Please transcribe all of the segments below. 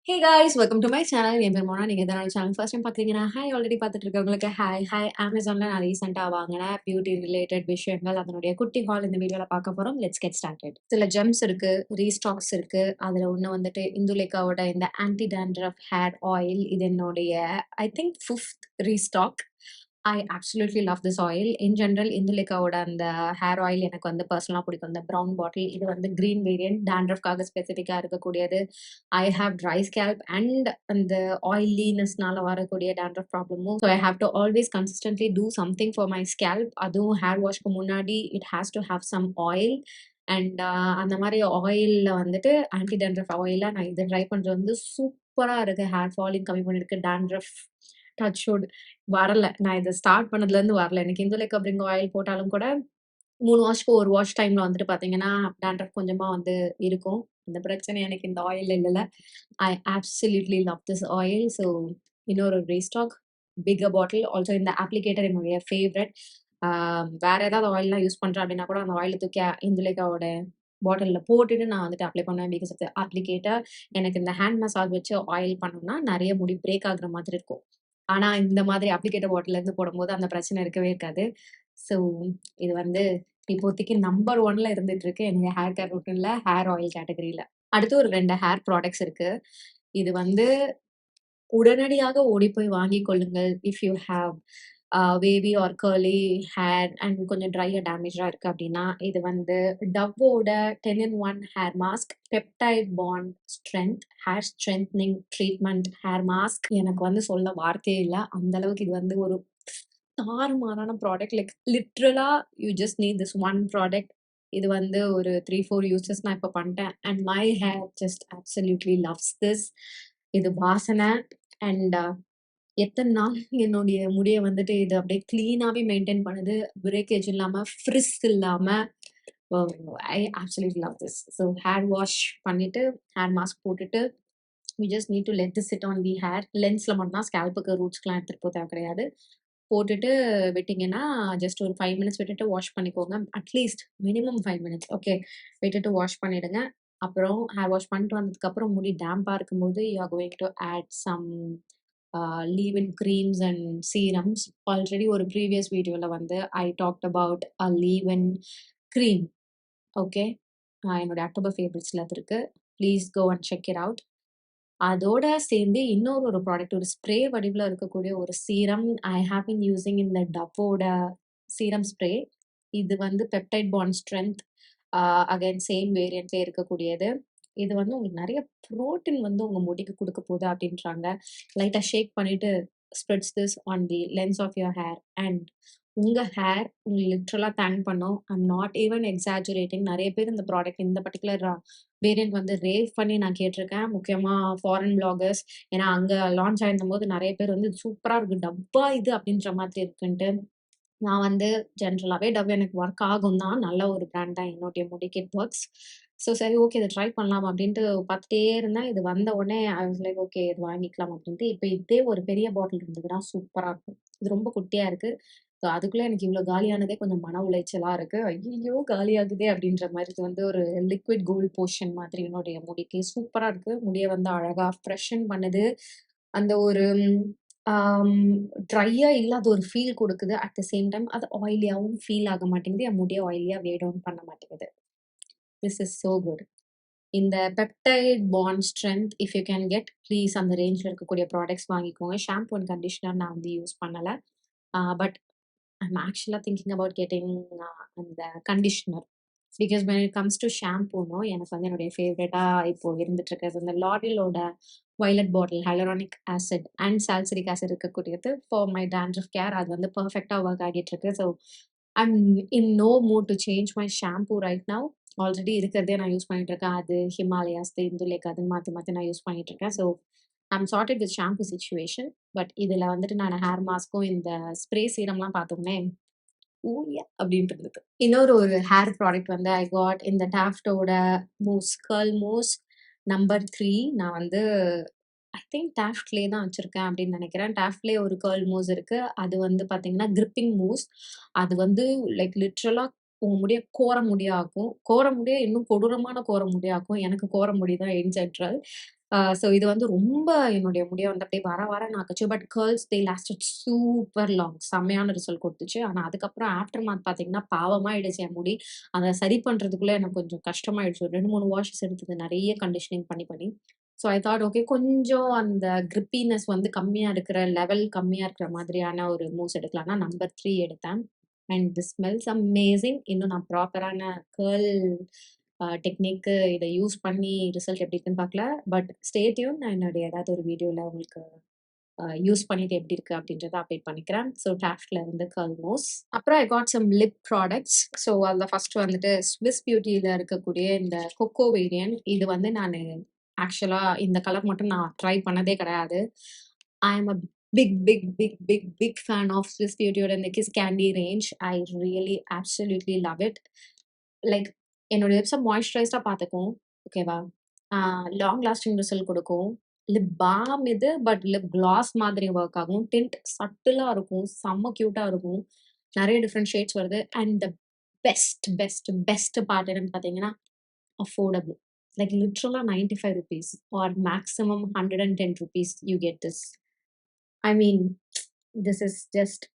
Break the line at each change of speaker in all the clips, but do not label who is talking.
Hey guys, welcome to my channel. என் பேர் மோனா. நீங்க என்னோட சேனல் ஃபர்ஸ்ட் டைம் பார்க்குறீங்கன்னா, ஹாய் ஆல்ரெடி பார்த்துட்டு இருக்கவங்களுக்கு ஹாய் ஹாய். அமேசான்ல நான் ரீசெண்டா வாங்கின பியூட்டி ரிலேட்டட் விஷயங்கள் அதனுடைய குட்டி ஹால் இந்த வீடியோல பார்க்க போறோம். Let's get started. சில ஜெம்ஸ் இருக்கு, ரீஸ்டாக்ஸ் இருக்கு. அதுல ஒண்ணு வந்துட்டு இந்துலேக்காவோட இந்த ஆன்டி டேண்ட்ரஃப் ஹேர் ஆயில். இது என்னுடைய I think 5th restock. I absolutely love this oil. In general இந்துலேக்காவோட அந்த ஹேர் ஆயில் எனக்கு வந்து பர்சனலா பிடிக்கும். இந்த ப்ரவுன் பாட்டில் இது வந்து கிரீன் வேரியன்ட் டேண்ட்ரஃப்காக ஸ்பெசிஃபிக்கா இருக்கக்கூடியது. I have dry scalp and அந்த oilinessனால வரக்கூடிய dandruff ப்ராப்ளமும். So I have to always consistently do something for my scalp. அதுவும் ஹேர் வாஷ்க்கு முன்னாடி it has to have some oil. And அந்த மாதிரி ஆயில்ல வந்துட்டு ஆன்டி டேண்ட்ரஃப் ஆயில நான் இதை ட்ரை பண்றது வந்து சூப்பரா இருக்கு. ஹேர் ஃபாலிங் கம்மி பண்ணிருக்கு. டேண்ட்ரஃப் டச்வுட் வரல. நான் இதை ஸ்டார்ட் பண்ணதுலேருந்து வரல. எனக்கு இந்துலேக்கா பிரிங் ஆயில் போட்டாலும் கூட 3 வாஷ்க்கு 1 வாஷ் டைம்ல வந்துட்டு பார்த்தீங்கன்னா, டேண்ட்ரஃப் கொஞ்சமா வந்து இருக்கும். அந்த பிரச்சனை எனக்கு இந்த ஆயில்ல இல்லல. ஐ absolutely love this oil. So இன்னொரு ரீஸ்டாக், பிக்கர் பாட்டில். ஆல்சோ இந்த அப்ளிகேட்டர் என்னுடைய ஃபேவரைட். வேற ஏதாவது ஆயில்லாம் யூஸ் பண்றேன் அப்படின்னா கூட அந்த ஆயில தூக்கி இந்துலேக்காவோட பாட்டில்ல போட்டுட்டு நான் வந்துட்டு அப்ளை பண்ணுவேன். Because of the applicator. எனக்கு இந்த ஹேண்ட் மசாஜ் வச்சு ஆயில் பண்ணோம்னா நெறைய முடி பிரேக் ஆகுற மாதிரி இருக்கும். ஆனா இந்த மாதிரி அப்ளிகேட்டர் பாட்டில்லேருந்து போடும்போது அந்த பிரச்சனை இருக்கவே இருக்காது. ஸோ இது வந்து இப்போதைக்கு நம்பர் 1ல இருந்துட்டு இருக்கு என்னுடைய ஹேர் கேர் ரொட்டீன்ல, ஹேர் ஆயில் கேட்டகரியில. அடுத்து ஒரு 2 ஹேர் ப்ராடக்ட்ஸ் இருக்கு. இது வந்து உடனடியாக ஓடிப்போய் வாங்கிக் கொள்ளுங்கள். If you have wavy or curly hair and கொஞ்சம் ட்ரையா டேமேஜா இருக்கு அப்படின்னா, இது வந்து டவ்வோட 10 in 1 hair mask, peptide bond strength hair strengthening treatment hair mask. எனக்கு வந்து சொல்ல வார்த்தையே இல்ல. அந்த அளவுக்கு இது வந்து ஒரு தாறுமாறான ப்ராடக்ட். லைக் லிட்ரலா you just need this one product. இது வந்து ஒரு 3, 4 யூசஸ் நான் இப்ப பண்ணிட்டேன். And my hair just absolutely loves this. இது வாசனை அண்ட் எத்தன நாள் என்னுடைய முடிய வந்துட்டு இது அப்படியே கிளீனாவே மெயின்டெயின் பண்ணுது. பிரேக்கேஜ் இல்லாம, ஃப்ரிஸ் இல்லாம. I absolutely love this. So hair wash பண்ணிட்டு, ஹேர் மாஸ்க் போட்டுட்டு, you just need to let this sit on the hair. லென்ஸ்ல மட்டும் தான், ஸ்கேல்ப்புக்கு ரூட்ஸ்க்குலாம் எடுத்துட்டு போக தேவை கிடையாது. போட்டுட்டு விட்டீங்கன்னா, ஜஸ்ட் ஒரு 5 மினிட்ஸ் விட்டுட்டு வாஷ் பண்ணிக்கோங்க. At least minimum 5 minutes. ஓகே. விட்டுட்டு வாஷ் பண்ணிடுங்க. அப்புறம் ஹேர் வாஷ் பண்ணிட்டு வந்ததுக்கப்புறம் முடி டேம்பா இருக்கும்போது, you are going to add some leave in creams and serums. Already ஒரு ப்ரீவியஸ் வீடியோல வந்து I talked about a leave in cream. Okay. என்னோட அக்டோபர் ஃபேவரிட்ஸ்ல அது இருக்கு. Please go and check it out. அதோட சேர்ந்து இன்னொரு ஒரு ப்ராடக்ட், ஒரு ஸ்ப்ரே வடிவுல இருக்கக்கூடிய ஒரு serum. I have been using இந்த டவ்வோட சீரம் ஸ்ப்ரே. இது வந்து peptide bond strength again same வேரியன்ட்ல இருக்கக்கூடியது. இது வந்து உங்களுக்கு நெறைய புரோட்டீன் வந்து உங்க முடிக்கு குடுக்க போகுது அப்படின்றாங்க. லைட்டா ஷேக் பண்ணிட்டு spreads this on the lens of your hair and உங்க ஹேர் உங்கள லிட்டரலா தேங்க் பண்ணும். I'm not even exaggerating. நெறைய பேர் இந்த ப்ராடக்ட் இந்த பர்ட்டிகுலர் வேரியன்ட் வந்து ரேவ் பண்ணி நான் கேட்டிருக்கேன். முக்கியமா ஃபாரின் வ்ளாகர்ஸ். ஏன்னா அங்க லான்ச் ஆயிருந்தம்போது நெறைய பேர் வந்து சூப்பரா இருக்கு. டவ்வா இது அப்படின்ற மாதிரி இருக்குன்ட்டு. நான் வந்து ஜென்ரலாவே டவ் எனக்கு ஒர்க் ஆகும் தான். நல்ல ஒரு பிராண்ட் தான். என்னுடைய முடிக்கு இட் ஒர்க்ஸ். ஸோ சரி ஓகே இத ட்ரை பண்ணலாம் அப்படின்ட்டு பார்த்துட்டே இருந்தேன். இது வந்த உடனே ஐ வாஸ் லைக் ஓகே இது வாங்கிக்கலாம் அப்படின்ட்டு. இப்ப இதே ஒரு பெரிய பாட்டில் இருந்ததுன்னா சூப்பரா இருக்கும். இது ரொம்ப குட்டியா இருக்கு. ஸோ அதுக்குள்ள எனக்கு இவ்ளோ காலியானதே கொஞ்சம் மன உளைச்சலா இருக்கு. ஐய்யய்யோ! காலியாகுதே அப்படின்ற மாரி. இது வந்து ஒரு லிக்விட் கோல்ட் போஷன் மாதிரி என்னுடைய முடிக்கு சூப்பரா இருக்கு. முடிய வந்து அழகா ஃப்ரெஷன் பண்ணுது. அந்த ஒரு ஆம் ட்ரையா இல்லாத ஒரு ஃபீல் குடுக்குது. அட் த சேம் டைம் அது ஆயிலியாவும் ஃபீல் ஆக மாட்டேங்குது. என் முடிய ஆயிலியா வே டவுன் பண்ண மாட்டேங்குது. This is so good. இந்த peptide bond strength if you can get please அந்த ரேஞ்ச்ல இருக்கக்கூடிய ப்ராடக்ட்ஸ் வாங்கிக்கோங்க. ஷாம்பூ அண்ட் கண்டிஷனர் நான் வந்து யூஸ் பண்ணல. But I'm actually thinking about getting அந்த conditioner. Because when it comes to ஷாம்பூனோ எனக்கு வந்து என்னுடைய ஃபேவரட்டா இப்போ இருந்துட்டு இருக்கிறது இந்த லாரியலோட violet bottle hyaluronic acid and salicylic acid இருக்கக்கூடியது ஃபார் மை டாண்ட்ரஃப் கேர். அது வந்து பெர்ஃபெக்ட்டா ஒர்க் ஆகிட்டு இருக்கு. So I'm in no mood to change my shampoo right now. Already இருக்கிறதே நான் யூஸ் பண்ணிட்டு இருக்கேன். அது ஹிமாலயாஸ்து, இந்துலேக் அதுன்னு மாத்தி மாத்தி நான் யூஸ் பண்ணிட்டு இருக்கேன். So I'm sorted with shampoo situation. But இதுல வந்துட்டு நான் ஹேர் மாஸ்க்கும் இந்த ஸ்ப்ரே சீரம்லாம் பார்த்தோனே ஓ யா! அப்படின்ட்டு இருந்தது. இன்னொரு ஒரு ஹேர் ப்ராடக்ட் வந்து ஐ காட் இந்த டாஃப்ட்டோட மூஸ், கர்ல் மூஸ் நம்பர் 3. நான் வந்து ஐ திங்க் டாஃப்ட்லயே தான் வச்சிருக்கேன் அப்படின்னு நெனைக்கிறேன். டாஃப்ட்லயே ஒரு கர்ல் மூஸ் இருக்கு. அது வந்து பார்த்தீங்கன்னா, கிரிப்பிங் மூஸ். அது வந்து லைக் லிட்ரலா உங்க முடிய கோர முடியாக்கும். கோர முடிய இன்னும் கொடூரமான கோர முடியாக்கும். எனக்கு கோர முடி தான் இன் ஜென்ரல். ஸோ இது வந்து ரொம்ப என்னுடைய முடிய வந்து அப்படியே வர வரன்னு ஆக்குச்சு. But curls they lasted super long. செம்மையான ரிசல்ட் குடுத்துச்சு. ஆனா அதுக்கப்புறம் ஆஃப்டர் மாத் பார்த்தீங்கன்னா, பாவமாயிடுச்சு என் முடி. அத சரி பண்றதுக்குள்ள எனக்கு கொஞ்சம் கஷ்டமாயிடுச்சு. ஒரு 2, 3 வாஷஸ் எடுத்தது நெறைய கண்டிஷனிங் பண்ணி பண்ணி. ஸோ ஐ தாட் ஓகே கொஞ்சம் அந்த கிரிப்பினஸ் வந்து கம்மியா இருக்கிற லெவல் கம்மியா இருக்கிற மாதிரியான ஒரு மூவ்ஸ் எடுக்கலாம்னா நம்பர் 3 எடுத்தேன். And this smells amazing. இன்னும் நான் ப்ராப்பரான கர்ல் டெக்னிக்கு இத யூஸ் பண்ணி ரிசல்ட் எப்படி இருக்குன்னு பார்க்கல. But stay tune. நான் என்னுடைய ஏதாவது ஒரு வீடியோல உங்களுக்கு யூஸ் பண்ணிட்டு எப்படி இருக்கு அப்படின்றத அப்டேட் பண்ணிக்கிறேன். ஸோ டாஃப்ட்ல இருந்து கர்ல் மோஸ். அப்புறம் I got some lip products. So அதில ஃபர்ஸ்ட் வந்துட்டு ஸ்விஸ் பியூட்டில இருக்கக்கூடிய இந்த கொக்கோ வேரியன்ட். இது வந்து நானு ஆக்சுவலா இந்த கலர் மட்டும் நான் ட்ரை பண்ணதே கிடையாது. I am a big fan of Swiss பியூட்டியோட இந்த kiss candy range. I really absolutely love it. Like என்னோட லிப்ஸ மாய்ஸ்சரைஸ்டா பார்த்துக்கும். ஓகேவா? லாங் லாஸ்டிங் ரிசல்ட் குடுக்கும். லிப் பால்ம் இது. பட் லிப் கிளாஸ் மாதிரி ஒர்க் ஆகும். டிண்ட் சட்டிலா இருக்கும். செம்ம கியூட்டா இருக்கும். நெறைய டிஃபரெண்ட் ஷேட்ஸ் வருது. அண்ட் த பெஸ்ட் பார்ட் என்னன்னு பார்த்தீங்கன்னா, அஃபோர்டபிள். லைக் லிட்டரலா ₹95 or maximum ₹110 you get this. I mean this is just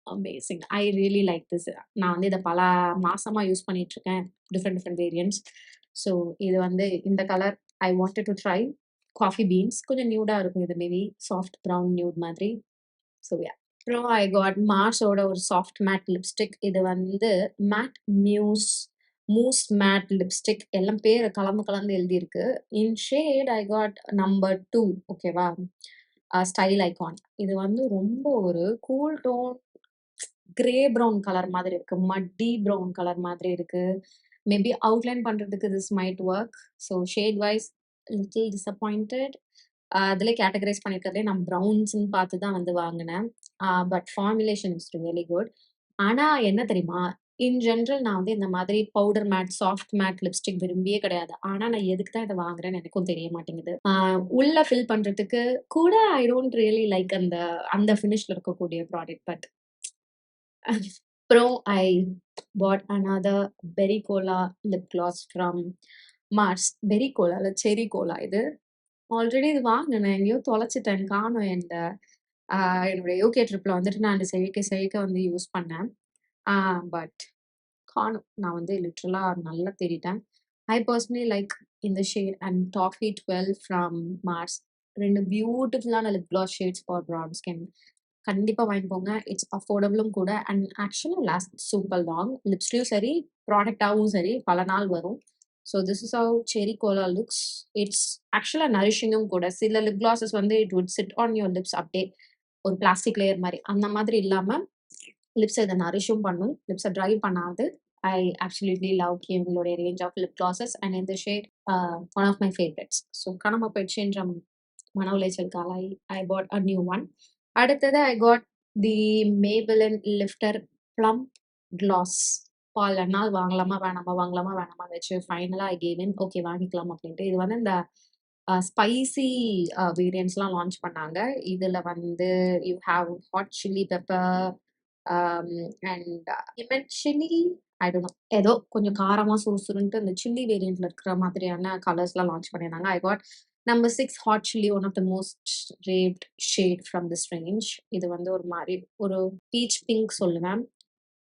amazing. I really like this. நான் வந்து இத பல மாசமா யூஸ் பண்ணிட்டுருக்கேன். Different variants. ஸோ இது வந்து இந்த colour I wanted to try. Coffee beans கொஞ்சம் நியூடா இருக்கும் இது மேபி. சாஃப்ட் ப்ரவுன் நியூட் மாதிரி. So yeah. அப்புறம் ஐ காட் மார்ஸோட ஒரு சாஃப்ட் மேட் லிப்ஸ்டிக். இது வந்து மேட் மூஸ் மேட் லிப்ஸ்டிக். எல்லாம் பேர கலந்து கலந்து எழுதியிருக்கு. In shade I got number 2 ஓகேவா? Style icon. இது வந்து ரொம்ப ஒரு cool tone grey brown colour மாதிரி இருக்கு. மட்டி ப்ரவுன் கலர் மாதிரி இருக்கு. மேபி அவுட்லைன் பண்றதுக்கு this might work. So shade wise little disappointed. அதிலே கேட்டகரைஸ் பண்ணியிருக்கிறதுலே நான் ப்ரவுன்ஸ்ன்னு பார்த்து தான் வந்து வாங்குனேன். But formulation is really good. ஆனா என்ன தெரியுமா? இன் ஜெனரல் நான் வந்து இந்த மாதிரி powder matte, soft matte lipstick விரும்பியே கிடையாது. ஆனா நான் எதுக்கு தான் இத வாங்குறேன்னு எனக்கும் தெரிய மாட்டேங்குது. உள்ள ஃபில் பண்றதுக்கு கூட ஐ டோன்ட் ரியலி லைக் அந்த அந்த ஃபினிஷ்ல இருக்கக்கூடிய ப்ராடக்ட். பட் அப்புறம் I bought another berry cola lip gloss from Mars. Berry cola இல்ல செர்ரி கோலா இது. ஆல்ரெடி இது வாங்குனேன். எங்கேயோ தொலைச்சுட்டேன். காணோம் என்ட்ட. என்னோட யூகே ட்ரிப்ல வந்துட்டு நான் செழிக்க வந்து யூஸ் பண்ணேன். பட் காணோம். நான் வந்து லிட்டரலா நல்லா தேடிட்டேன். ஐ பெர்சனலி லைக் இந்த shade and toffee 12 from Mars. 2 பியூட்டிஃபுல்லான lip gloss shades for brown skin. கண்டிப்பா வாங்கிக்கோங்க. இட்ஸ் அஃபோர்டபுளும் கூட அண்ட் ஆக்சுவலா லாஸ்ட் சூப்பர் லாங். லிப்ஸ்லயும் சரி, ப்ராடக்ட்டாவும் சரி பல நாள் வரும். So this is how cherry cola looks. It's ஆக்சுவலா நரிஷிங்கும் கூட. சில லிப் கிளாஸஸ் வந்து it would sit on your lips அப்படியே ஒரு பிளாஸ்டிக் லேயர் மாரி. அந்த மாதிரி இல்லாம லிப்ஸ இத நரிஷும் பண்ணும். லிப்ஸ ட்ரை பண்ணாது. ஐ அப்சல்யூட்லி லவ் இவங்களுடைய range of lip glosses and இந்த shade one of my favourites. So காணாம போயிடுச்சுன்ற மன உளைச்சலுக்கு ஆளாகி ஐ பாட் அ நியூ ஒன். அடுத்தது I got the Maybelline lifter plump gloss. பல நாள் வாங்கலாமா வச்சு ஃபைனலா ஐ கேவ் இன். ஓகே வாங்கிக்கலாம் அப்படின்ட்டு. இது வந்து இந்த ஸ்பைசி வேரியன்ட்ஸ்லாம் லான்ச் பண்ணாங்க. இதுல வந்து you have hot chilli pepper and lemon chilli I don't know. ஏதோ கொஞ்சம் காரமா சுறுசுறுன்ட்டு இந்த சில்லி வேரியன்ட்ல இருக்கிற மாதிரியான கலர்ஸ்லாம் லான்ச் பண்ணியிருந்தாங்க. I got number 6 hot chilli one of the most raved shade from this range. இது வந்து ஒரு மாரி ஒரு பீச் பிங்க் சொல்லுவேன்.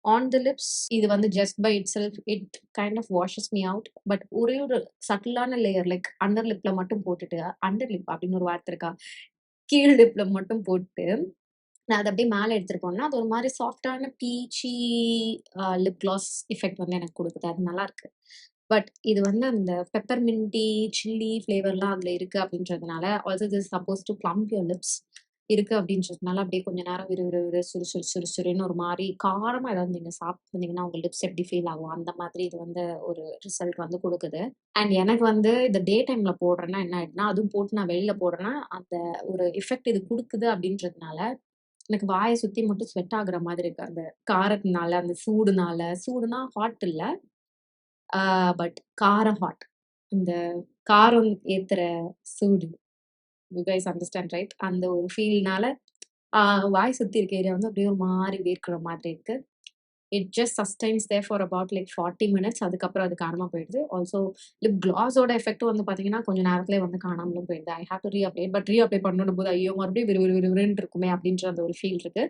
ஆன் தி லிப்ஸ் இது வந்து just by itself it kind of washes me out. But ஒரே ஒரு சட்டிலான லேயர் லைக் அண்டர் லிப்ல மட்டும் போட்டுட்டு அண்டர் லிப் அப்படின்னு ஒரு வார்த்தை இருக்கா? கீழ் லிப்ல மட்டும் போட்டு நான் அத அப்படியே மேல எடுத்துட்டு போனேன்னா, அது ஒரு மாரி சாஃப்ட்டான பீச்சி லிப் கிளாஸ் எஃபெக்ட் வந்து எனக்கு குடுக்குது. அது நல்லாருக்கு. பட் இது வந்து அந்த பெப்பர்மின்டி, சில்லி ஃப்ளேவர்லாம் அதுல இருக்கு அப்படின்றதுனால, also this suppose to plump your lips இருக்கு அப்படின்றதுனால, அப்படியே கொஞ்ச நேரம் விறு சுறுசுறுன்னு ஒரு மாரி காரமா ஏதாவது நீங்க சாப்பிட்டுருந்தீங்கன்னா, உங்க லிப்ஸ் எப்படி ஃபீல் ஆகும்? அந்த மாதிரி இது வந்து ஒரு ரிசல்ட் வந்து குடுக்குது. அண்ட் எனக்கு வந்து இந்த டே டைம்ல போடுறேன்னா என்ன ஆயிடுதுன்னா, அதுவும் போட்டு நான் வெளில போடுறேன்னா, அந்த ஒரு எஃபெக்ட் இது குடுக்குது அப்படின்றதுனால எனக்கு வாய சுத்தி மட்டும் ஸ்வெட் ஆகுற மாதிரி இருக்கு. அந்த காரத்தினால, அந்த சூடுனால. சூடுனா ஹாட் இல்ல. ஆ பட் காரம் ஹாட். இந்த காரம் ஏத்துற சூடு. You guys understand right? அந்த ஒரு ஃபீல்னால வாய் சுத்தி இருக்க ஏரியா வந்து அப்படியே ஒரு மாரி வேர்க்கிற மாதிரி இருக்கு. It just sustains there for about like 40 minutes. அதுக்கப்புறம் அது காணாம போயிடுது. ஆல்சோ லிப் கிளாஸோட எஃபெக்ட்டும் வந்து பார்த்தீங்கன்னா, கொஞ்ச நேரத்திலே வந்து காணாமலும் போயிடுது. I have to reapply. But reapply பண்ணணும்போது, ஐயோ! மறுபடியும் விறுவிறுன்னு இருக்குமே அப்படின்ற அந்த ஒரு ஃபீல் இருக்கு.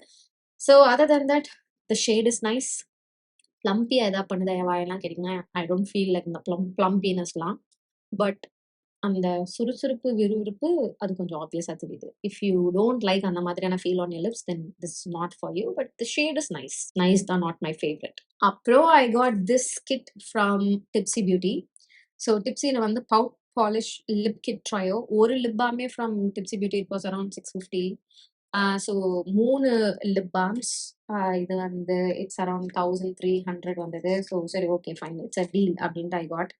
So other than that the shade is nice. ப்ளம்பியா எதா பண்ணுதா என் வாயெல்லாம் கேட்டீங்கன்னா, ஐ டோன்ட் ஃபீல் லைக் இந்த ப்ளம்பினஸ்லாம். பட் அந்த சுறுசுறுப்பு, விறுவிறுப்பு அது கொஞ்சம் ஆப்வியஸா தெரியுது. இஃப் யூ டோன்ட் லைக் அந்த மாதிரியான feel on your lips, then this is not for you. But the shade is nice. Nice தான், நாட் மை ஃபேவரைட். அப்புறம் I got this kit from Tipsy Beauty. So டிப்ஸில வந்து pout polish lip kit trio. ஒரு lip பாமே from Tipsy Beauty it was around 650. So 3 lip balms. இது வந்து it's around 1300 வந்தது. So சரி, okay, fine, it's a deal அப்படின்ட்டு I God.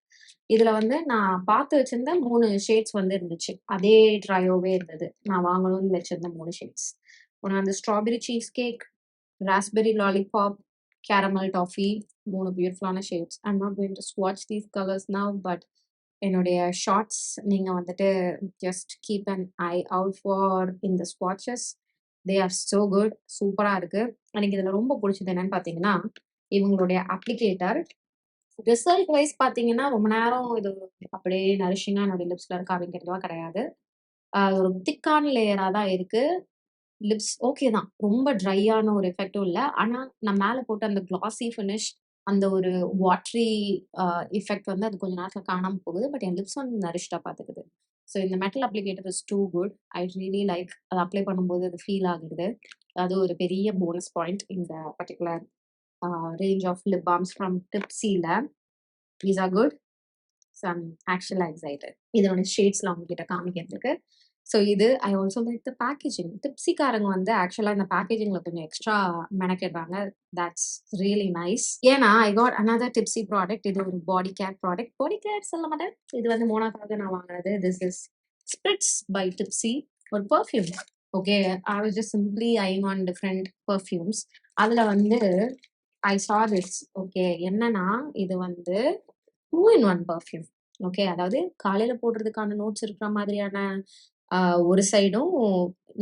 இதுல வந்து நான் பார்த்து வச்சிருந்த 3 ஷேட்ஸ் வந்து இருந்துச்சு. அதே ட்ரையோவே இருந்தது. நான் வாங்கணும்னு வச்சிருந்த 3 ஷேட்ஸ். ஒண்ணு வந்து strawberry cheese cake, raspberry lollipop, caramel toffee. 3 பியூட்டிஃபுல்லான shades. I am not going to ஸ்வாட்ச் தீஸ் கலர்ஸ் நவ். பட் என்னுடைய ஷார்ட்ஸ் நீங்க வந்துட்டு just keep an eye out for இந்த ஸ்வாட்சஸ். They are so good. சூப்பரா இருக்கு. எனக்கு இதுல ரொம்ப பிடிச்சது என்னன்னு பார்த்தீங்கன்னா, இவங்களுடைய அப்ளிகேட்டர். ரிசல்ட் வைஸ் பார்த்தீங்கன்னா, ரொம்ப நேரம் இது அப்படியே நரிஷிங்கா என்னோட லிப்ஸ்ல இருக்க அப்படிங்கிறதுலாம் கிடையாது. ஒரு திக்கான லேயரா தான் இருக்கு. லிப்ஸ் ஓகே தான். ரொம்ப ட்ரையான ஒரு எஃபெக்ட்டும் இல்ல. ஆனா, நான் மேல போட்ட அந்த கிளாஸி ஃபினிஷ், அந்த ஒரு வாட்டரி எஃபெக்ட் வந்து அது கொஞ்ச நேரத்துல காணாம போகுது. பட் என் லிப்ஸ் வந்து நரிஷ்டா பார்த்துக்குது. ஸோ இந்த metal applicator is too good. I really like அத அப்ளை பண்ணும்போது அது ஃபீல் ஆகுது. அது ஒரு பெரிய போனஸ் பாயிண்ட் இந்த particular range of lip balms from டிப்ஸில. These are good. So I'm actually excited. இதோட ஷேட்ஸ்லாம் உங்ககிட்ட காமிக்கிறதுக்கு. ஸோ இது I also like the packaging. டிப்ஸிக்காரங்க வந்து ஆக்சுவலா இந்த பேக்கேஜிங்ல கொஞ்சம் எக்ஸ்ட்ரா மெனக்கிடுறாங்க. That's really nice. ஏன்னா I got another Tipsy product. இது ஒரு body care product. Body care சொல்ல மாட்டேன். இது வந்து மோனாக்காக நான் வாங்குனது. This is spritz by Tipsy. ஒரு perfume. Okay. I was just simply eyeing on different perfumes. அதுல வந்து ஐ சா திஸ். ஓகே. என்னன்னா இது வந்து 2 in 1 பெர்ஃப்யூம். ஓகே. அதாவது காலையில போடுறதுக்கான நோட்ஸ் இருக்கிற மாதிரியான ஒரு சைடும்,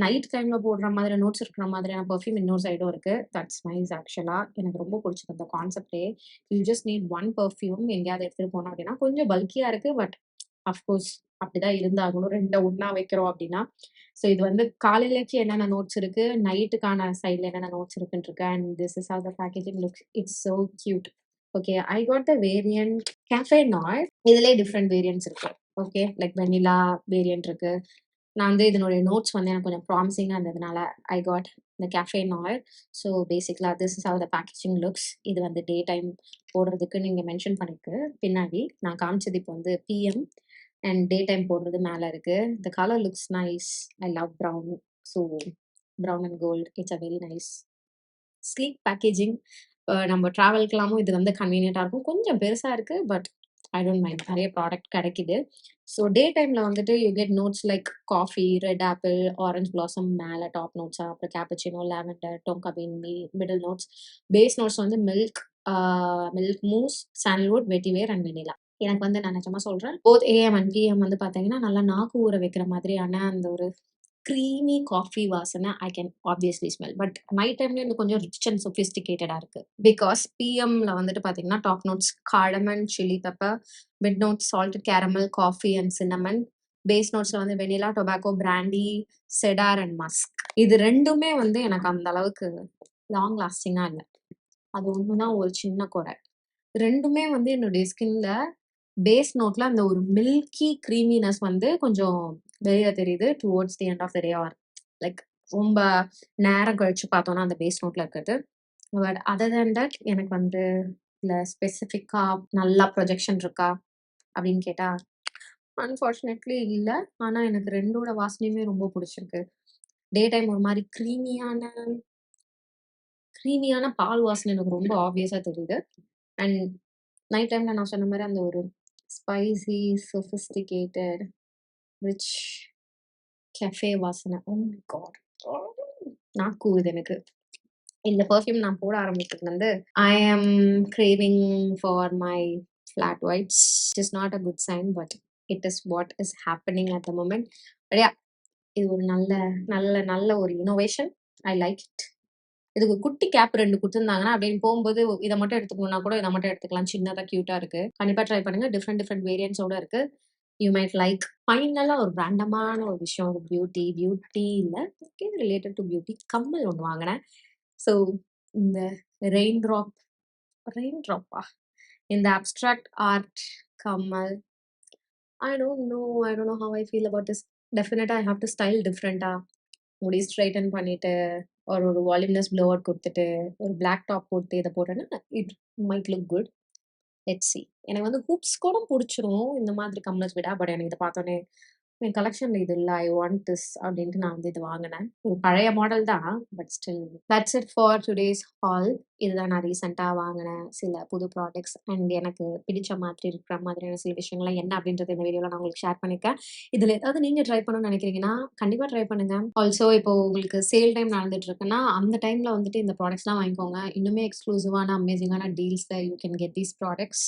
நைட் டைம்ல போடுற மாதிரி நோட்ஸ் இருக்கிற மாதிரியான பெர்ஃப்யூம் இன்னொரு சைடும் இருக்கு. தட்ஸ் நைஸ் ஆக்சுவலா. எனக்கு ரொம்ப பிடிச்சது அந்த கான்செப்ட்டே. யூ ஜஸ்ட் நீட் 1 பெர்ஃப்யூம் எங்கேயாவது எடுத்துட்டு போனோம் அப்படின்னா, கொஞ்சம் பல்கியா இருக்கு. பட் அஃப்கோர்ஸ் அப்படிதான் இருந்தாகணும். 2 ஒண்ணா வைக்கிறோம் அப்படின்னா. ஸோ இது வந்து காலையிலக்கு என்னென்ன நோட்ஸ் இருக்கு, நைட்டுக்கான சைட்ல என்னென்ன நோட்ஸ் இருக்குன்னு இருக்கு. And this is have the packaging looks. It's so cute. Okay. I got the variant cafe நாய். இதுலயே டிஃப்ரெண்ட் வேரியன்ட்ஸ் இருக்கு. ஓகே. லைக் வெனிலா வேரியன்ட் இருக்கு. நான் வந்து இதனுடைய நோட்ஸ் வந்து எனக்கு கொஞ்சம் ப்ராமிசிங்கா இருந்ததுனால ஐ காட் இந்த கேஃபே நாய். ஸோ பேசிக்கலா this is have the packaging looks. இது வந்து டே டைம் போடுறதுக்கு நீங்க மென்ஷன் பண்ணிருக்கு பின்னாடி. நான் காமிச்சது இப்போ வந்து பிஎம் அண்ட் டே டைம் போடுறது மேல இருக்கு. The colour looks nice. I love brown. So brown and gold. It's a very nice sleek packaging. நம்ம ட்ராவல்க்கெல்லாமும் இது வந்து கன்வீனியன்ட்டா இருக்கும். கொஞ்சம் பெருசா இருக்கு. But I don't mind. நிறைய ப்ராடக்ட் கிடைக்குது. ஸோ டே டைம்ல வந்துட்டு you get notes like coffee, red apple, orange blossom மேல டாப் நோட்ஸா, அப்புறம் cappuccino, lavender, tonka bean, middle notes. Base notes வந்து milk, milk mousse, sandalwood, vetiver and vanilla. எனக்கு வந்து நான் நிஜமா சொல்றேன். போத் ஏஎம் அண்ட் பிஎம் வந்து பார்த்தீங்கன்னா, நல்லா நாக்கு ஊற வைக்கிற மாதிரியான அந்த ஒரு க்ரீமி காஃபி வாசனை I can obviously smell. But night டைம்ல இது கொஞ்சம் ரிச் அண்ட் சொஃபிஸ்டிகேட்டடா இருக்கு. பிகாஸ் பிஎம்ல வந்துட்டு பார்த்தீங்கன்னா, top notes cardamom, chilli pepper, mid notes salted caramel, coffee and cinnamon. Base நோட்ஸ்ல வந்து vanilla, tobacco, brandy, cedar and musk. இது 2மே வந்து எனக்கு அந்த அளவுக்கு லாங் லாஸ்டிங்கா இல்ல. அது ஒண்ணுதான் ஒரு சின்ன குறை. 2மே வந்து என்னுடைய ஸ்கின்ல பேஸ் நோட்ல அந்த ஒரு மில்கி கிரீமினஸ் வந்து கொஞ்சம் வெளிய தெரியுது towards the end of the day or like ரொம்ப நேரம் கழிச்சு பார்த்தோம்னா அந்த பேஸ் நோட்ல இருக்கிறது. பட் அதர் தேன் தட் எனக்கு வந்து இல்ல ஸ்பெசிஃபிக்கா நல்லா ப்ரொஜெக்ஷன் இருக்கா அப்படின்னு கேட்டா அன்ஃபார்ச்சுனேட்லி இல்ல. ஆனா எனக்கு 2ஓட வாசனையுமே ரொம்ப பிடிச்சிருக்கு. டே டைம் ஒரு மாதிரி க்ரீமியான பால் வாசனை எனக்கு ரொம்ப ஆப்வியஸா தெரியுது. அண்ட் நைட் டைம்ல நான் சொன்ன மாதிரி அந்த ஒரு ஸ்பைசி, சொஃபிஸ்டிகேட்டட், ரிச் கெஃபே வாசனை. Oh my God! நாக்கு ஊறுது எனக்கு. இந்த பெர்ஃப்யூம் நான் போட ஆரம்பிச்சதுலருந்து I am craving for my flat whites. It is not a good sign. But it is what is happening at the moment. But yeah, இது ஒரு நல்ல நல்ல நல்ல ஒரு இன்னோவேஷன். I like it. இதுக்கு குட்டி கேப் 2 குடுத்துருந்தாங்கன்னா, அப்படின்னு போம்போது இத மட்டும் எடுத்துக்கணும்னா கூட இத மட்டும் எடுத்துக்கலாம். சின்னதா கியூட்டா இருக்கு. கண்டிப்பா ட்ரை பண்ணுங்க. டிஃபரெண்ட் வேரியன்ட்ஸோட இருக்கு. You might like. ஃபைனலா ஒரு ரேண்டமான ஒரு விஷயம். ஒரு பியூட்டி இல்ல. Okay related to beauty. கம்மல் ஒண்ணு வாங்குனேன். ஸோ இந்த ரெயின் ட்ராப் ரெயின் ட்ராப்பா? இந்த அப்ஸ்ட்ராக்ட் ஆர்ட் கம்மல். I don't know how I feel about this. டெஃபினட்டா ஐ ஹேவ் டு ஸ்டைல் டிஃபரெண்ட்டா. முடி ஸ்ட்ரெய்டன் பண்ணிட்டு, ஒரு வால்யூம்லெஸ் ப்ளோ அவுட் குடுத்துட்டு, ஒரு பிளாக் டாப் போட்டு இத போட்டேன்னா, it might look good. Let's see. எனக்கு வந்து ஹூப்ஸ் கூட புடிச்சிரும். இந்த மாதிரி கம்மல்ஸ் விட. பட் எனக்கு இத பார்த்தோனே, என் கலெக்ஷன்ல இது இல்ல. ஐ வாண்ட் திஸ் அப்டின்ட்டு நான் வந்து இது வாங்குனேன். ஒரு பழைய மாடல் தான். But still that's it for today's hall. இதுதான் நான் ரீசென்ட்டா வாங்குன சில புது ப்ராடக்ட்ஸ் அண்ட் எனக்கு பிடிச்ச மாதிரி இருக்கிற மாதிரியான சில விஷயங்கள்லாம் என்ன அப்டின்றத இந்த வீடியோல நான் உங்களுக்கு ஷேர் பண்ணியிருக்கேன். இதுல ஏதாவது நீங்க ட்ரை பண்ணணும்னு நெனைக்கிறீங்கன்னா, கண்டிப்பா ட்ரை பண்ணுங்க. ஆல்சோ இப்போ உங்களுக்கு சேல் டைம் நடந்துட்டு இருக்குன்னா, அந்த டைம்ல வந்துட்டு இந்த ப்ராடக்ட்ஸ்லாம் வாங்கிக்கோங்க. இன்னுமே எக்ஸ்க்ளூசிவான, அமேசிங்கான டீல்ஸ்ல you can get these products.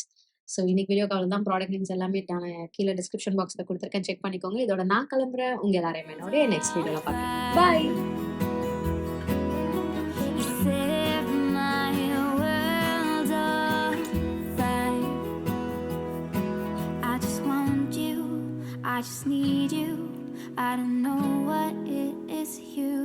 So இன்னைக்கு வீடியோக்கு அவ்வளோதான். ப்ராடக்ட் லிங்க்ஸ் எல்லாமே நான் கீழ டிஸ்கிரிப்ஷன் பாக்ஸ்ல குடுத்துருக்கேன். செக் பண்ணிக்கோங்க. இதோட நான் கிளம்புறேன். உங்க எல்லாரையும் என்னோட நெக்ஸ்ட் வீடியோல பார்க்குறேன். பாய்.
You set my world afire. I just want you, I just need you. I don't know what it is you